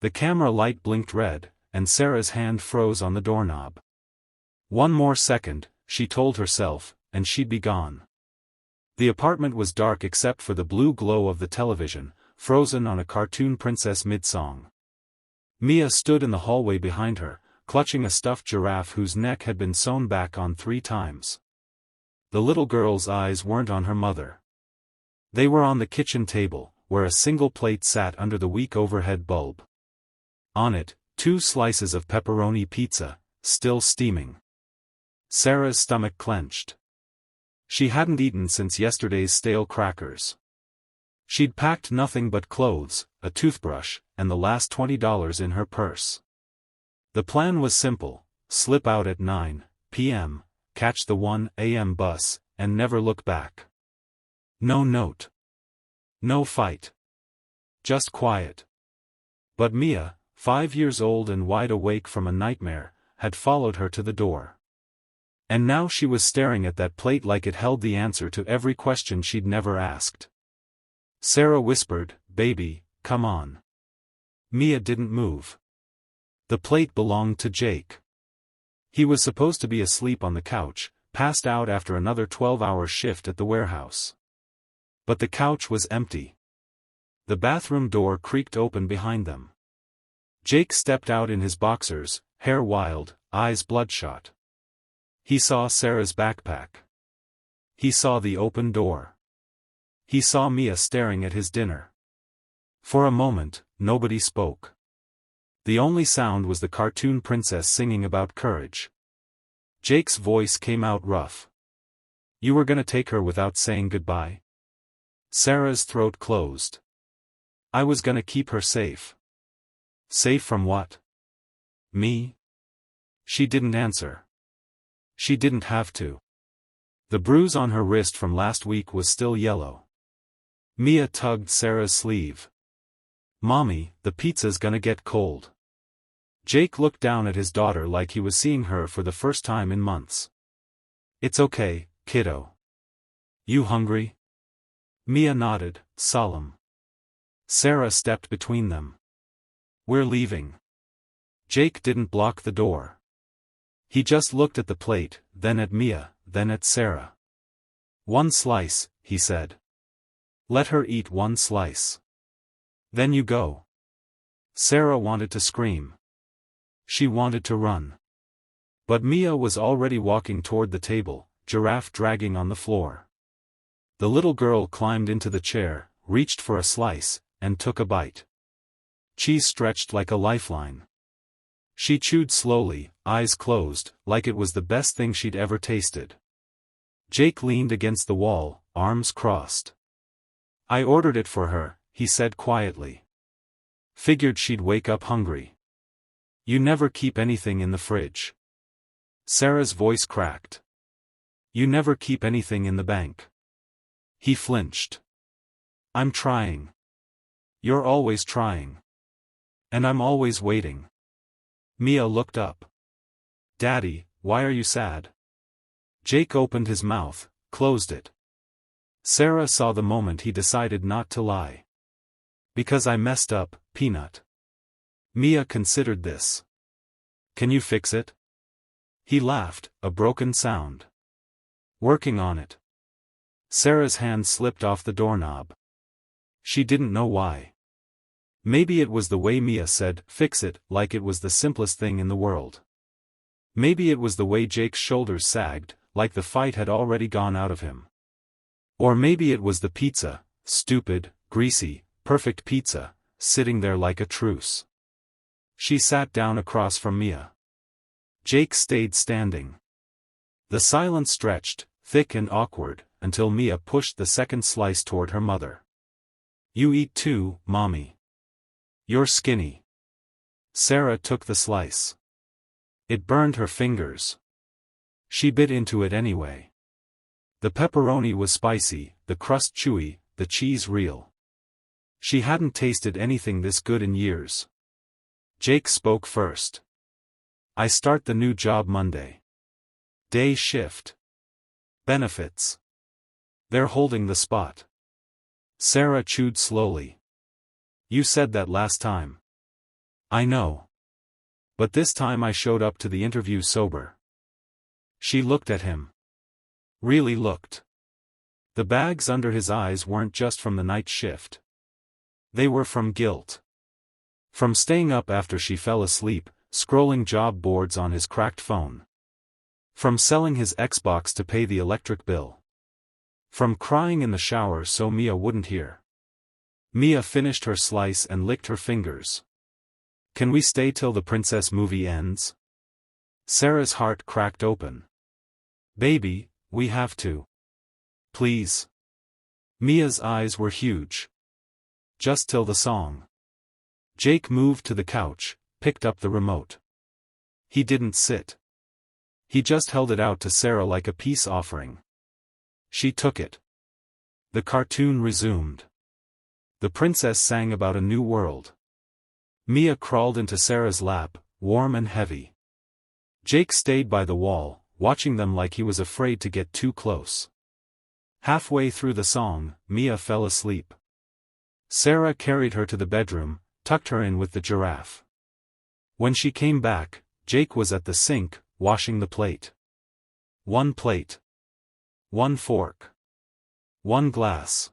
The camera light blinked red, and Sarah's hand froze on the doorknob. One more second, she told herself, and she'd be gone. The apartment was dark except for the blue glow of the television, frozen on a cartoon princess mid-song. Mia stood in the hallway behind her, clutching a stuffed giraffe whose neck had been sewn back on 3 times. The little girl's eyes weren't on her mother. They were on the kitchen table, where a single plate sat under the weak overhead bulb. On it, 2 slices of pepperoni pizza, still steaming. Sarah's stomach clenched. She hadn't eaten since yesterday's stale crackers. She'd packed nothing but clothes, a toothbrush, and the last $20 in her purse. The plan was simple: slip out at 9 p.m., catch the 1 a.m. bus, and never look back. No note. No fight. Just quiet. But Mia, 5 years old and wide awake from a nightmare, had followed her to the door. And now she was staring at that plate like it held the answer to every question she'd never asked. Sarah whispered, "Baby, come on." Mia didn't move. The plate belonged to Jake. He was supposed to be asleep on the couch, passed out after another 12-hour shift at the warehouse. But the couch was empty. The bathroom door creaked open behind them. Jake stepped out in his boxers, hair wild, eyes bloodshot. He saw Sarah's backpack. He saw the open door. He saw Mia staring at his dinner. For a moment, nobody spoke. The only sound was the cartoon princess singing about courage. Jake's voice came out rough. "You were gonna take her without saying goodbye?" Sarah's throat closed. "I was gonna keep her safe." "Safe from what?" "Me?" She didn't answer. She didn't have to. The bruise on her wrist from last week was still yellow. Mia tugged Sarah's sleeve. "Mommy, the pizza's gonna get cold." Jake looked down at his daughter like he was seeing her for the first time in months. "It's okay, kiddo. You hungry?" Mia nodded, solemn. Sarah stepped between them. "We're leaving." Jake didn't block the door. He just looked at the plate, then at Mia, then at Sarah. "1 slice," he said. "Let her eat 1 slice. Then you go." Sarah wanted to scream. She wanted to run. But Mia was already walking toward the table, giraffe dragging on the floor. The little girl climbed into the chair, reached for a slice, and took a bite. Cheese stretched like a lifeline. She chewed slowly, eyes closed, like it was the best thing she'd ever tasted. Jake leaned against the wall, arms crossed. "I ordered it for her," he said quietly. "Figured she'd wake up hungry." "You never keep anything in the fridge." Sarah's voice cracked. "You never keep anything in the bank." He flinched. "I'm trying." "You're always trying. And I'm always waiting." Mia looked up. "Daddy, why are you sad?" Jake opened his mouth, closed it. Sarah saw the moment he decided not to lie. "Because I messed up, Peanut." Mia considered this. "Can you fix it?" He laughed, a broken sound. "Working on it." Sarah's hand slipped off the doorknob. She didn't know why. Maybe it was the way Mia said, "Fix it," like it was the simplest thing in the world. Maybe it was the way Jake's shoulders sagged, like the fight had already gone out of him. Or maybe it was the pizza, stupid, greasy, perfect pizza, sitting there like a truce. She sat down across from Mia. Jake stayed standing. The silence stretched, thick and awkward, until Mia pushed the second slice toward her mother. "You eat too, Mommy. You're skinny." Sarah took the slice. It burned her fingers. She bit into it anyway. The pepperoni was spicy, the crust chewy, the cheese real. She hadn't tasted anything this good in years. Jake spoke first. "I start the new job Monday. Day shift. Benefits. They're holding the spot." Sarah chewed slowly. "You said that last time." I know. But this time I showed up to the interview sober. She looked at him. Really looked. The bags under his eyes weren't just from the night shift. They were from guilt. From staying up after she fell asleep, scrolling job boards on his cracked phone. From selling his Xbox to pay the electric bill. From crying in the shower so Mia wouldn't hear. Mia finished her slice and licked her fingers. Can we stay till the princess movie ends? Sarah's heart cracked open. Baby, we have to. Please. Mia's eyes were huge. Just till the song. Jake moved to the couch, picked up the remote. He didn't sit. He just held it out to Sarah like a peace offering. She took it. The cartoon resumed. The princess sang about a new world. Mia crawled into Sarah's lap, warm and heavy. Jake stayed by the wall, watching them like he was afraid to get too close. Halfway through the song, Mia fell asleep. Sarah carried her to the bedroom, tucked her in with the giraffe. When she came back, Jake was at the sink, washing the plate. One plate. One fork. One glass.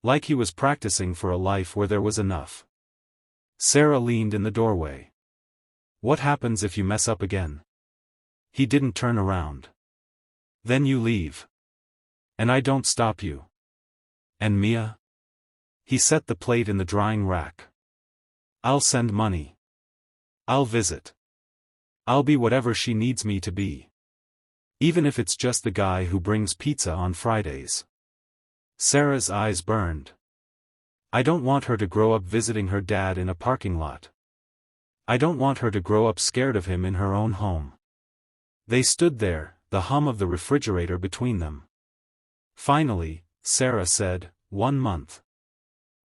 Like he was practicing for a life where there was enough. Sarah leaned in the doorway. What happens if you mess up again? He didn't turn around. Then you leave. And I don't stop you. And Mia? He set the plate in the drying rack. I'll send money. I'll visit. I'll be whatever she needs me to be. Even if it's just the guy who brings pizza on Fridays. Sarah's eyes burned. I don't want her to grow up visiting her dad in a parking lot. I don't want her to grow up scared of him in her own home. They stood there, the hum of the refrigerator between them. Finally, Sarah said, 1 month.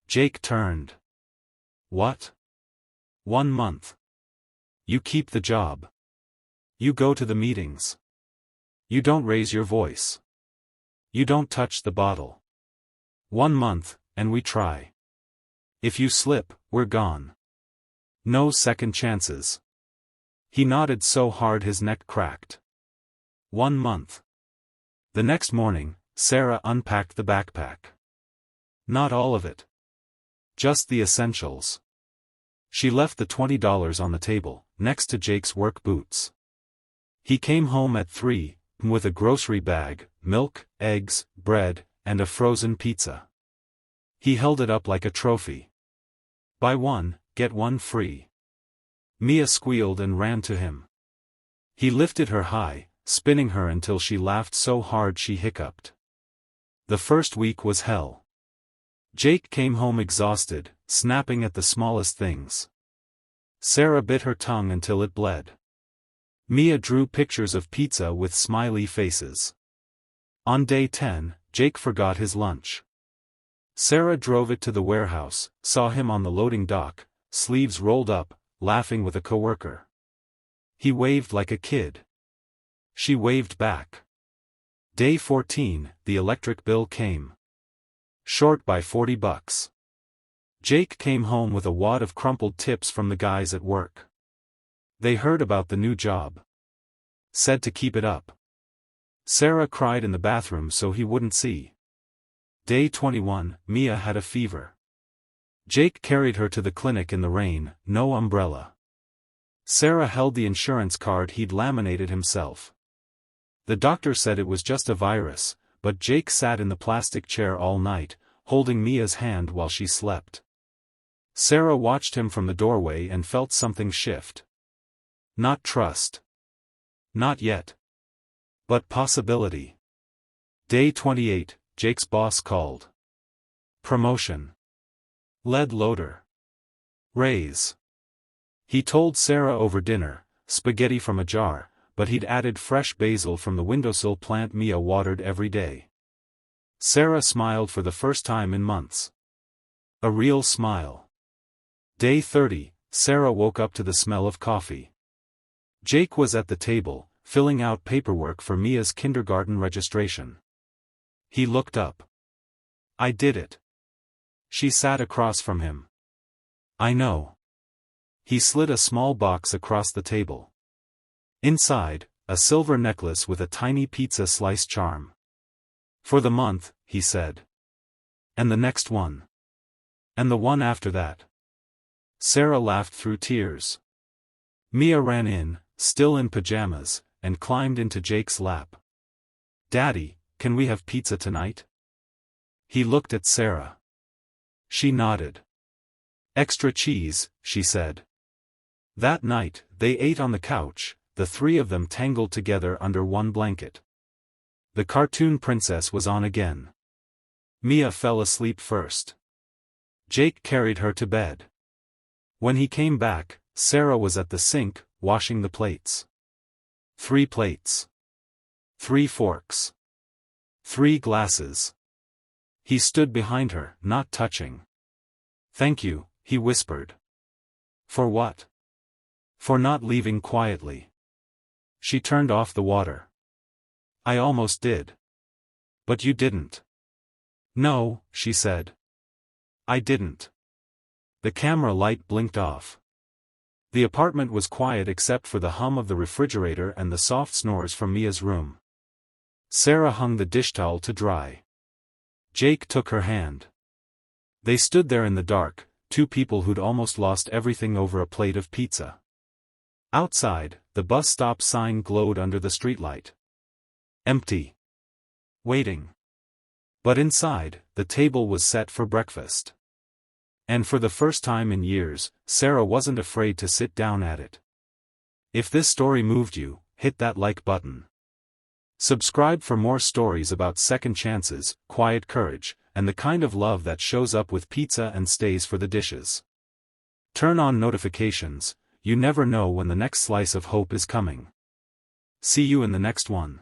Jake turned. What? 1 month. You keep the job. You go to the meetings. You don't raise your voice. You don't touch the bottle. 1 month, and we try. If you slip, we're gone. No second chances. He nodded so hard his neck cracked. 1 month. The next morning, Sarah unpacked the backpack. Not all of it. Just the essentials. She left the $20 on the table, next to Jake's work boots. He came home at 3, with a grocery bag, milk, eggs, bread, and a frozen pizza. He held it up like a trophy. Buy one, get one free. Mia squealed and ran to him. He lifted her high, spinning her until she laughed so hard she hiccuped. The first week was hell. Jake came home exhausted, snapping at the smallest things. Sarah bit her tongue until it bled. Mia drew pictures of pizza with smiley faces. On day 10, Jake forgot his lunch. Sarah drove it to the warehouse, saw him on the loading dock, sleeves rolled up, laughing with a coworker. He waved like a kid. She waved back. Day 14, the electric bill came. Short by $40. Jake came home with a wad of crumpled tips from the guys at work. They heard about the new job. Said to keep it up. Sarah cried in the bathroom so he wouldn't see. Day 21, Mia had a fever. Jake carried her to the clinic in the rain, no umbrella. Sarah held the insurance card he'd laminated himself. The doctor said it was just a virus, but Jake sat in the plastic chair all night, holding Mia's hand while she slept. Sarah watched him from the doorway and felt something shift. Not trust. Not yet. But possibility. Day 28, Jake's boss called. Promotion. Lead loader. Raise. He told Sarah over dinner, spaghetti from a jar, but he'd added fresh basil from the windowsill plant Mia watered every day. Sarah smiled for the first time in months. A real smile. Day 30, Sarah woke up to the smell of coffee. Jake was at the table, filling out paperwork for Mia's kindergarten registration. He looked up. I did it. She sat across from him. I know. He slid a small box across the table. Inside, a silver necklace with a tiny pizza slice charm. For the month, he said. And the next one. And the one after that. Sarah laughed through tears. Mia ran in, still in pajamas, and climbed into Jake's lap. Daddy, can we have pizza tonight? He looked at Sarah. She nodded. Extra cheese, she said. That night, they ate on the couch, the three of them tangled together under one blanket. The cartoon princess was on again. Mia fell asleep first. Jake carried her to bed. When he came back, Sarah was at the sink, washing the plates. 3 plates. 3 forks. 3 glasses. He stood behind her, not touching. Thank you, he whispered. For what? For not leaving quietly. She turned off the water. I almost did. But you didn't. No, she said. I didn't. The camera light blinked off. The apartment was quiet except for the hum of the refrigerator and the soft snores from Mia's room. Sarah hung the dish towel to dry. Jake took her hand. They stood there in the dark, 2 people who'd almost lost everything over a plate of pizza. Outside, the bus stop sign glowed under the streetlight. Empty. Waiting. But inside, the table was set for breakfast. And for the first time in years, Sarah wasn't afraid to sit down at it. If this story moved you, hit that like button. Subscribe for more stories about second chances, quiet courage, and the kind of love that shows up with pizza and stays for the dishes. Turn on notifications, you never know when the next slice of hope is coming. See you in the next one.